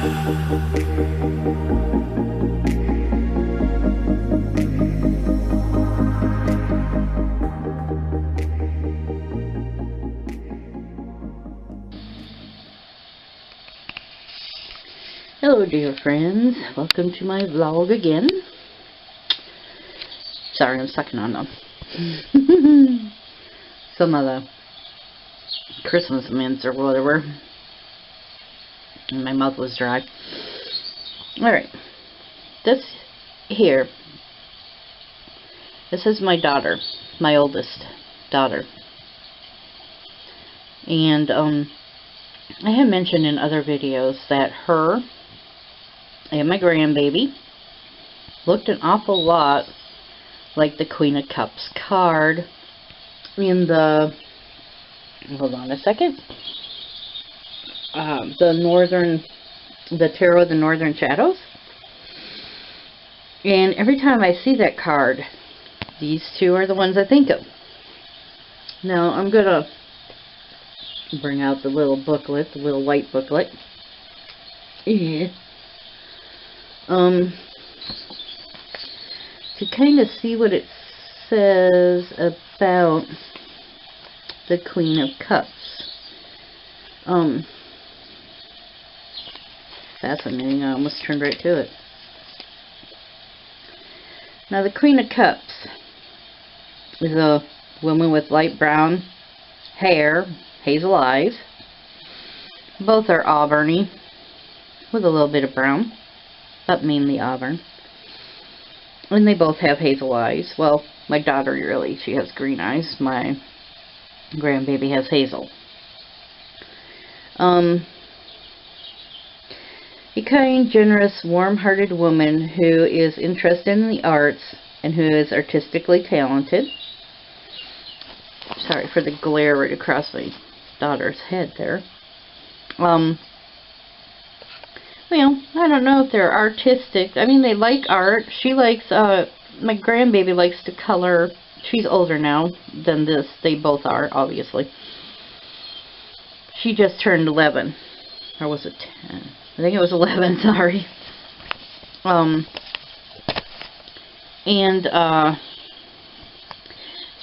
Hello dear friends, welcome to my vlog again. Sorry, I'm sucking on them. Some of the Christmas mints or whatever. And my mouth was dry. Alright, this here, this is my daughter, my oldest daughter. And I had mentioned in other videos that her and my grandbaby looked an awful lot like the Queen of Cups card in the, hold on a second, the Tarot of the Northern Shadows. And every time I see that card, these two are the ones I think of. Now I'm gonna bring out the little booklet, the little white booklet. Yeah. To kind of see what it says about the Queen of Cups. Fascinating. I almost turned right to it. Now the Queen of Cups is a woman with light brown hair, hazel eyes. Both are auburny with a little bit of brown, but mainly auburn. And they both have hazel eyes. Well, my daughter really, she has green eyes. My grandbaby has hazel. A kind, generous, warm-hearted woman who is interested in the arts and who is artistically talented. Sorry for the glare right across my daughter's head there. Well, I don't know if they're artistic. I mean, they like art. She likes, my grandbaby likes to color. She's older now than this. They both are, obviously. She just turned 11. Or was it 10? I think it was 11, sorry.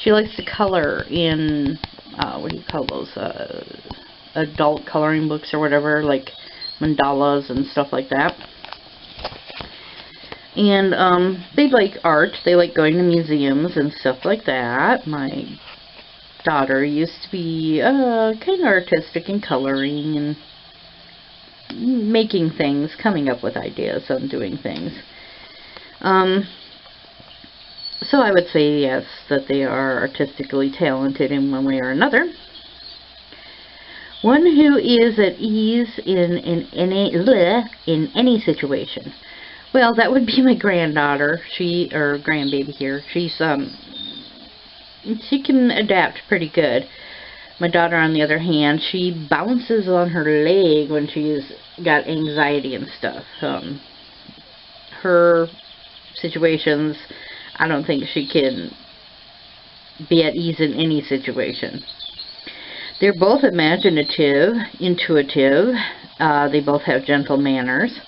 She likes to color in, what do you call those, adult coloring books or whatever, like mandalas and stuff like that. And they like art. They like going to museums and stuff like that. My daughter used to be kind of artistic in coloring and making things, coming up with ideas on doing things. So I would say yes, that they are artistically talented in one way or another. One who is at ease in any situation. Well, that would be my granddaughter. Or grandbaby here. She can adapt pretty good. My daughter, on the other hand, she bounces on her leg when she's got anxiety and stuff. Her situations, I don't think she can be at ease in any situation. They're both imaginative, intuitive. They both have gentle manners.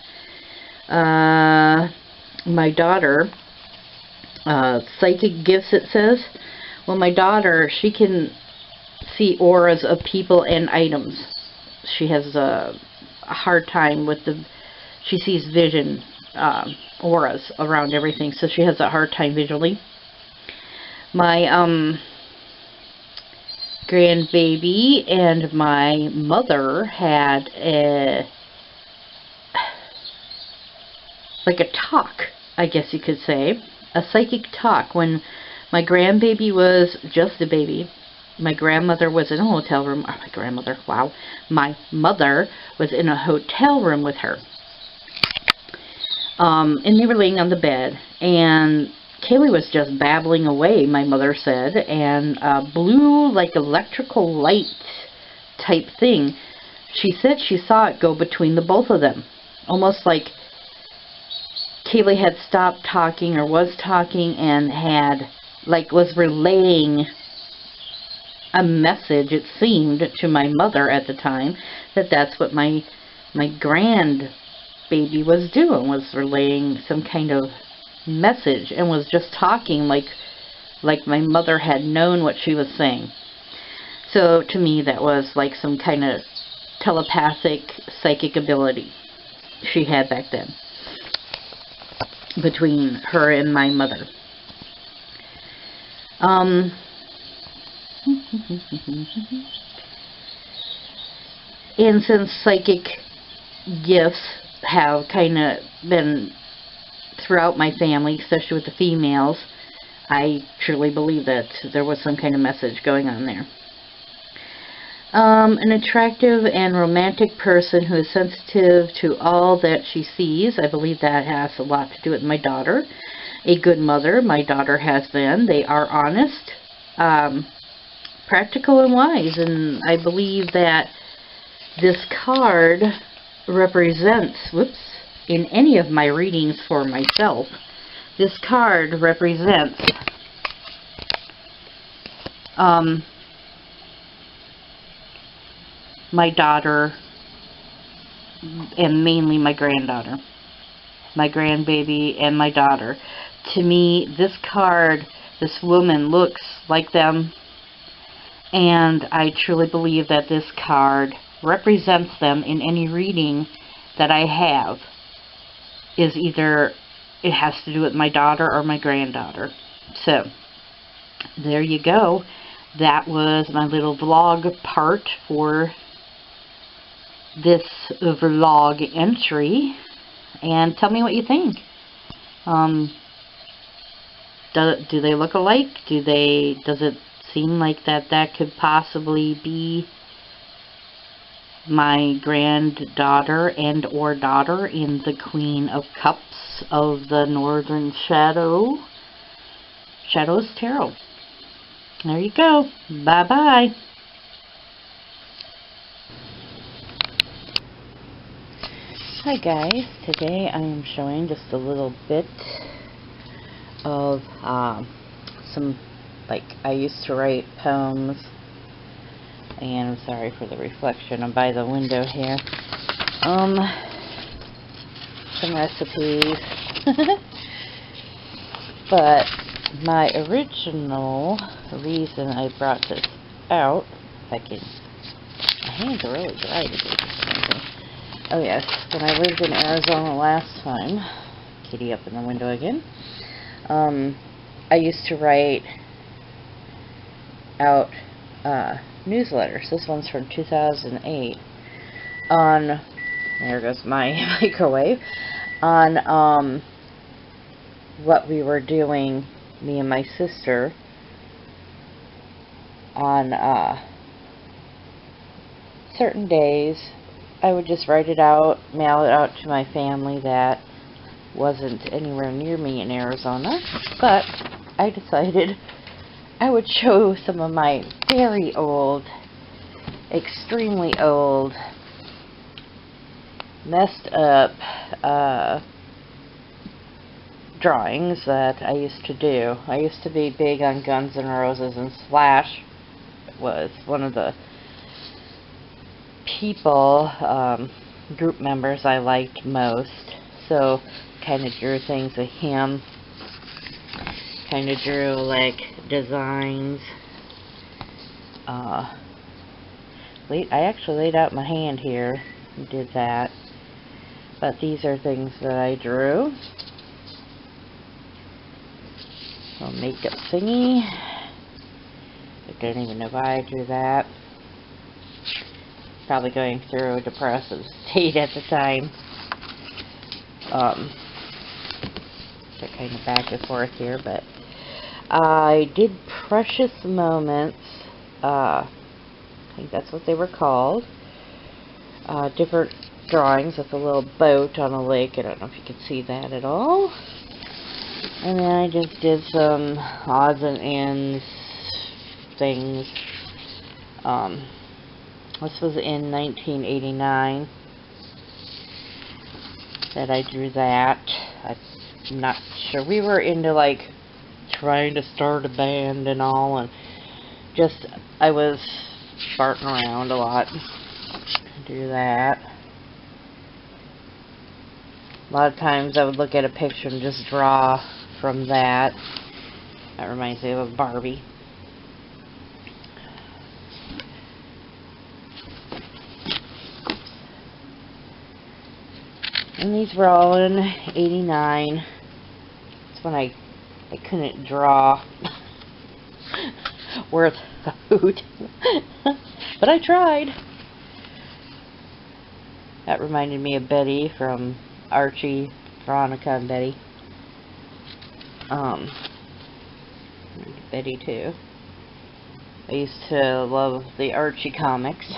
My daughter, psychic gifts, it says. Well, my daughter, she can see auras of people and items. She has a hard time with she sees vision, auras around everything, so she has a hard time visually. My grandbaby and my mother had like a talk, I guess you could say, a psychic talk. When my grandbaby was just a baby, my grandmother was in a hotel room. Oh, my grandmother, wow. My mother was in a hotel room with her. And they were laying on the bed, and Kaylee was just babbling away, my mother said, and blue, like electrical light type thing. She said she saw it go between the both of them. Almost like Kaylee had stopped talking or was talking and was relaying a message, it seemed, to my mother at the time, that's what my grandbaby baby was doing, was relaying some kind of message, and was just talking like my mother had known what she was saying. So to me, that was like some kind of telepathic psychic ability she had back then between her and my mother. And since psychic gifts have kind of been throughout my family, especially with the females, I truly believe that there was some kind of message going on there. An attractive and romantic person who is sensitive to all that she sees. I believe that has a lot to do with my daughter. A good mother. My daughter has been. They are honest, practical, and wise. And I believe that this card represents, in any of my readings for myself, this card represents my daughter, and mainly my granddaughter, my grandbaby, and my daughter. To me, this card, this woman looks like them, and I truly believe that this card represents them in any reading that I have. Is either, it has to do with my daughter or my granddaughter. So, there you go. That was my little vlog part for this vlog entry, and tell me what you think. Do they look alike? Does it seem like that could possibly be my granddaughter and or daughter in the Queen of Cups of the Northern Shadows Tarot? There you go. Bye bye. Hi guys, today I am showing just a little bit of some, like, I used to write poems, and I'm sorry for the reflection, I'm by the window here, some recipes, but my original reason I brought this out, my hands are really dry today. Oh yes, when I lived in Arizona last time, kitty up in the window again, I used to write out newsletters. This one's from 2008 on, there goes my microwave, on what we were doing, me and my sister, on certain days. I would just write it out, mail it out to my family that wasn't anywhere near me in Arizona, but I decided I would show some of my very old, extremely old, messed up drawings that I used to do. I used to be big on Guns N' Roses, and Slash was one of the people, group members I liked most, so kind of drew things of him, kind of drew like designs. I actually laid out my hand here and did that, but these are things that I drew. A makeup thingy. I don't even know why I drew that. Probably going through a depressive state at the time. They're kind of back and forth here, but I did Precious Moments. I think that's what they were called. Different drawings with a little boat on a lake. I don't know if you can see that at all. And then I just did some odds and ends things. This was in 1989 that I drew that. I'm not sure. We were into like trying to start a band and all, and just I was farting around a lot. Do that. A lot of times I would look at a picture and just draw from that. That reminds me of a Barbie. And these were all in '89. It's when I couldn't draw worth a hoot. But I tried. That reminded me of Betty from Archie, Veronica, and Betty. Betty too. I used to love the Archie comics.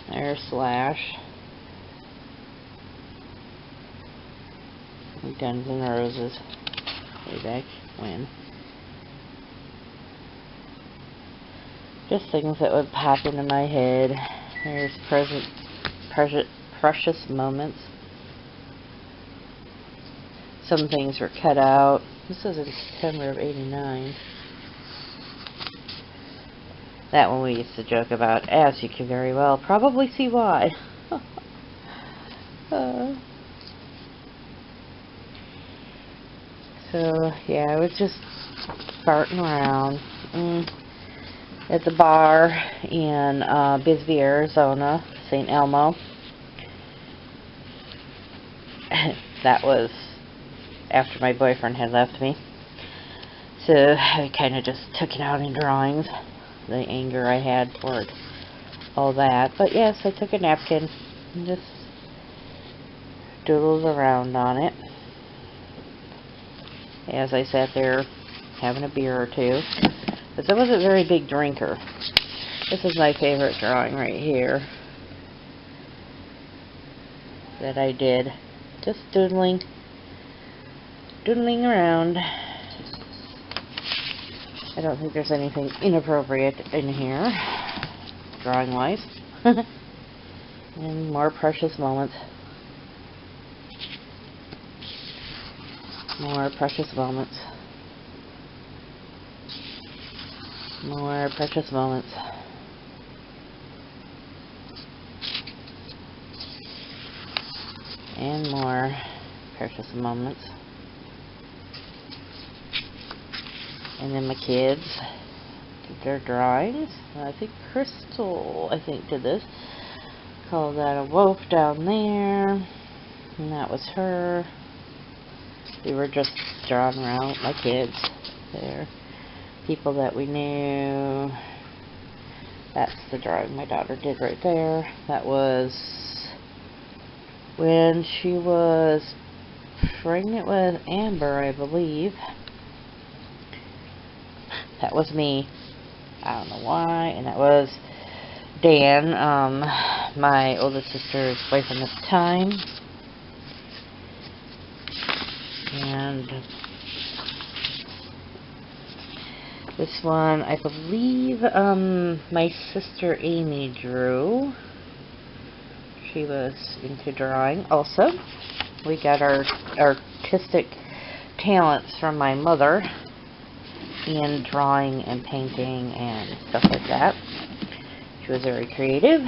There's Slash. Guns N' Roses. Way back when. Just things that would pop into my head. There's precious moments. Some things were cut out. This was in September of '89. That one we used to joke about, as you can very well probably see why. So, yeah, I was just farting around at the bar in Bisbee, Arizona, St. Elmo. That was after my boyfriend had left me. So, I kind of just took it out in drawings, the anger I had for it, all that. But yes, I took a napkin and just doodled around on it as I sat there having a beer or two. But I wasn't a very big drinker. This is my favorite drawing right here that I did. Just doodling around. I don't think there's anything inappropriate in here, drawing wise. And more precious moments. More precious moments. More precious moments. And more precious moments. And then my kids did their drawings. I think Crystal, did this. Called that a wolf down there. And that was her. We were just drawing around my kids there. People that we knew. That's the drawing my daughter did right there. That was when she was pregnant with Amber, I believe. That was me. I don't know why. And that was Dan, my oldest sister's boyfriend at the time. And this one, I believe, my sister Amy drew. She was into drawing also. We got our artistic talents from my mother in drawing and painting and stuff like that. She was very creative.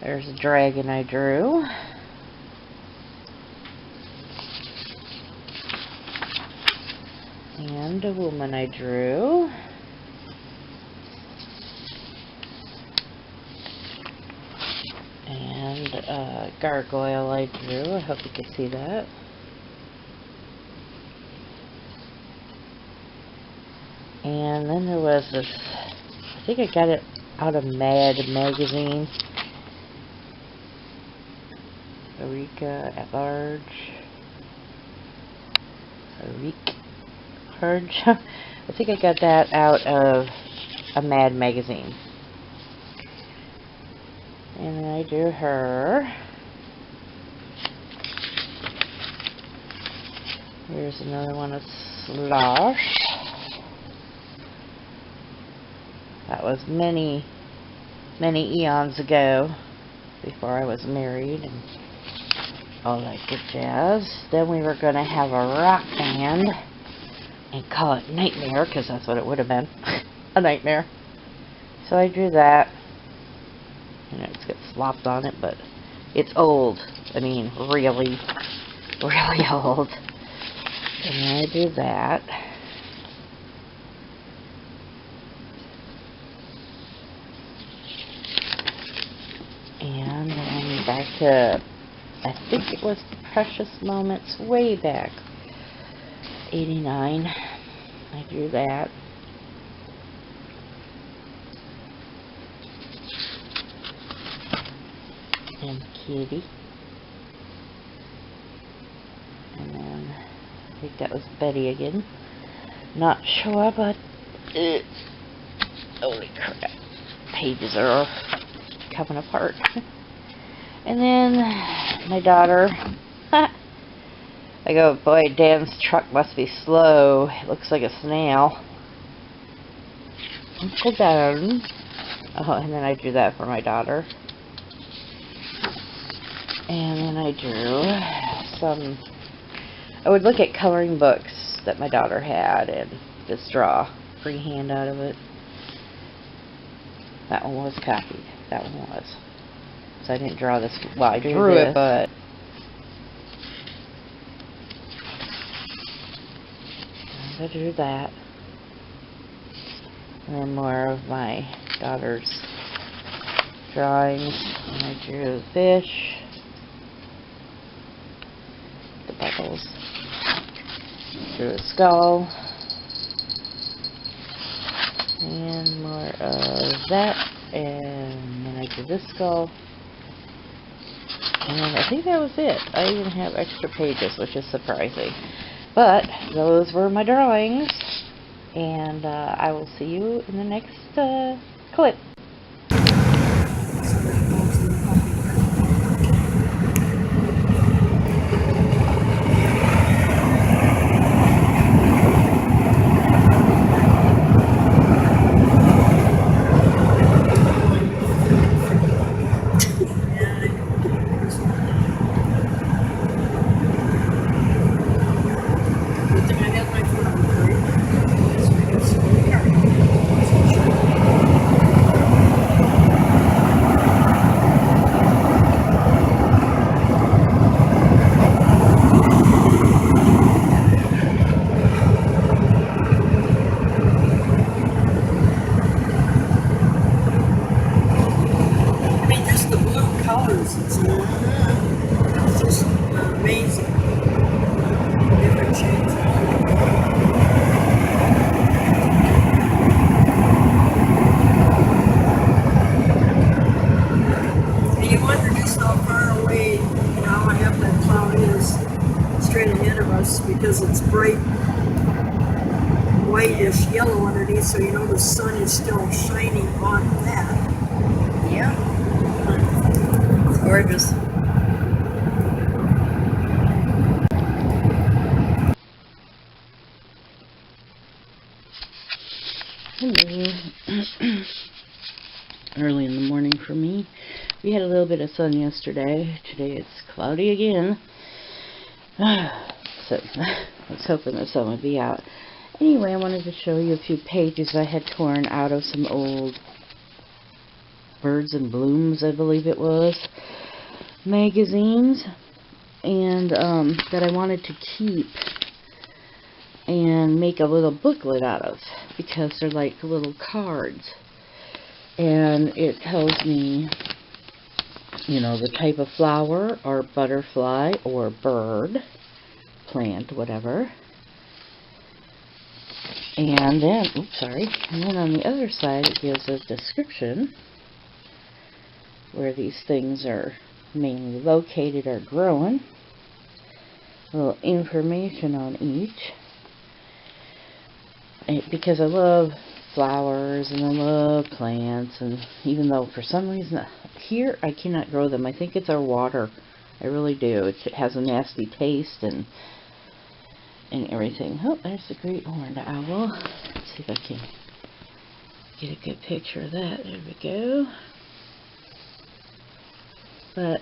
There's a dragon I drew. And a woman I drew. And a gargoyle I drew. I hope you can see that. And then there was this, I think I got it out of Mad magazine. Eureka at Large. I think I got that out of a Mad magazine. And then I drew her. Here's another one of Slosh. That was many eons ago, before I was married and all that good jazz. Then we were going to have a rock band and call it Nightmare, because that's what it would have been. A nightmare. So I drew that. You know, it's got slopped on it, but It's old. I mean, really, really old. And then I do that. And then back to, I think it was Precious Moments way back. 89. I drew that. And Kitty. And then I think that was Betty again. Not sure, but holy crap. Pages are coming apart. And then my daughter. I go, boy, Dan's truck must be slow. It looks like a snail. Uncle Dan. Oh, and then I drew that for my daughter. And then I drew some. I would look at coloring books that my daughter had and just draw freehand out of it. That one was copied. That one was. So I didn't draw this. Well, I drew it, but. I drew that. And then more of my daughter's drawings. And I drew a fish. The bubbles. Drew a skull. And more of that. And then I drew this skull. And I think that was it. I even have extra pages, which is surprising. But those were my drawings, and I will see you in the next clip. It's just amazing. Different shades. And you wonder just how far away, how high up that cloud is straight ahead of us, because it's bright whitish yellow underneath, so you know the sun is still shining on that. Yeah. It's gorgeous. Hello. Early in the morning for me. We had a little bit of sun yesterday. Today it's cloudy again. So I was hoping the sun would be out. Anyway, I wanted to show you a few pages I had torn out of some old Birds and Blooms, I believe it was, magazines, and that I wanted to keep and make a little booklet out of, because they're like little cards, and it tells me, you know, the type of flower or butterfly or bird, plant, whatever. And then, oops, sorry, and then on the other side it gives a description where these things are mainly located or growing. A little information on each. Because I love flowers and I love plants, and even though for some reason here I cannot grow them. I think it's our water. I really do. It has a nasty taste and everything. Oh, there's the great horned owl. Let's see if I can get a good picture of that. There we go. But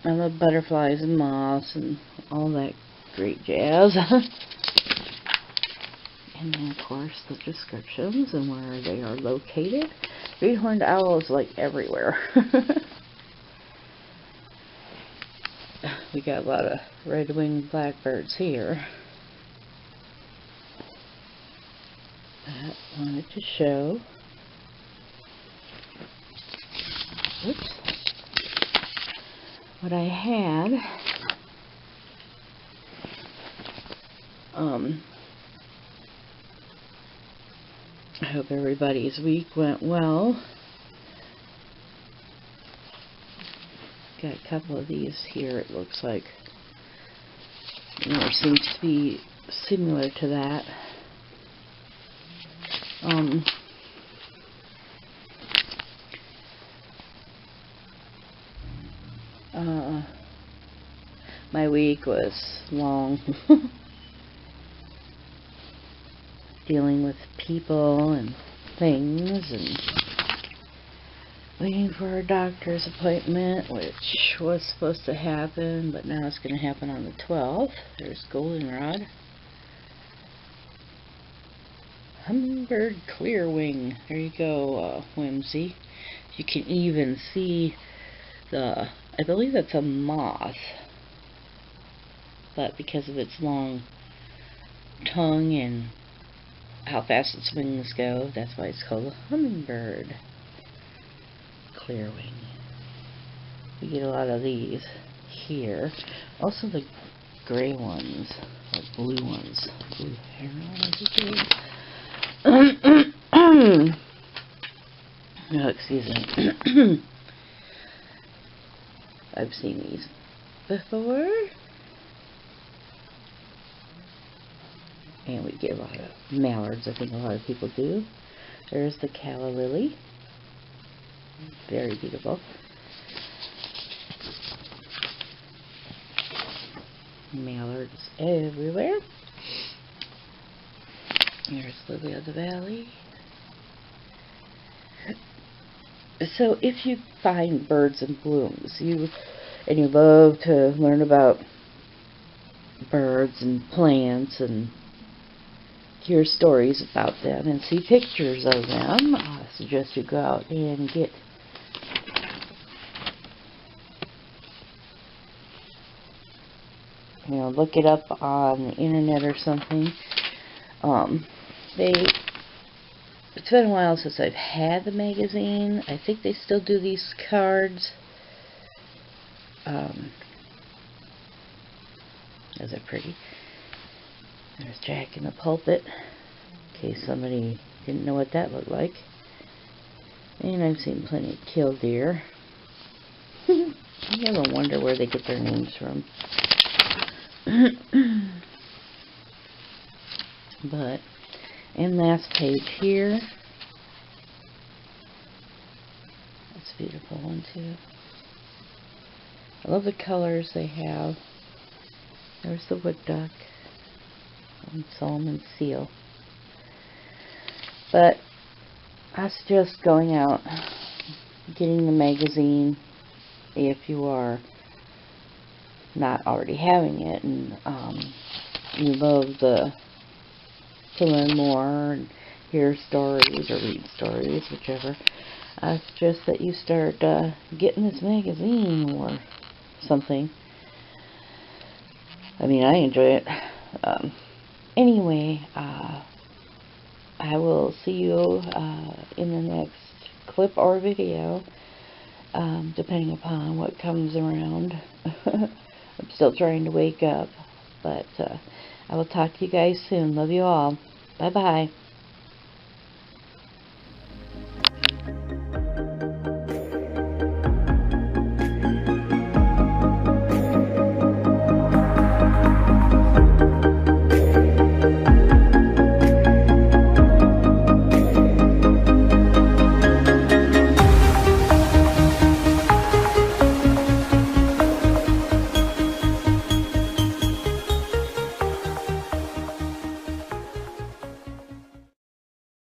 I love butterflies and moths and all that great jazz. And then, of course, the descriptions and where they are located. Great horned owl is like everywhere. we got a lot of red-winged blackbirds here. But wanted to show. Oops. What I had. I hope everybody's week went well. Got a couple of these here, it looks like. There seems to be similar to that. My week was long. Dealing with people and things and waiting for a doctor's appointment, which was supposed to happen, but now it's going to happen on the 12th. There's goldenrod. Hummingbird clearwing. There you go, Whimsy. You can even see the, I believe it's a moth, but because of its long tongue and how fast its wings go, that's why it's called a hummingbird clearwing. We get a lot of these here. Also the gray ones, or blue ones. Blue heron, is it? Oh, excuse me. I've seen these before. And we get a lot of mallards, I think a lot of people do. There's the calla lily. Very beautiful. Mallards everywhere. There's lily of the valley. So if you find birds and blooms, and you love to learn about birds and plants and hear stories about them and see pictures of them, I suggest you go out and get look it up on the internet or something. It's been a while since I've had the magazine. I think they still do these cards. Those are pretty. There's Jack in the Pulpit, in case somebody didn't know what that looked like. And I've seen plenty of killdeer. You ever wonder where they get their names from? But, and last page here. That's a beautiful one too. I love the colors they have. There's the wood duck and Solomon seal. But I suggest going out, getting the magazine if you are not already having it, and you love to learn more and hear stories or read stories, whichever. I suggest that you start getting this magazine or something. I mean, I enjoy it. Anyway, I will see you in the next clip or video, depending upon what comes around. I'm still trying to wake up, but I will talk to you guys soon. Love you all. Bye-bye.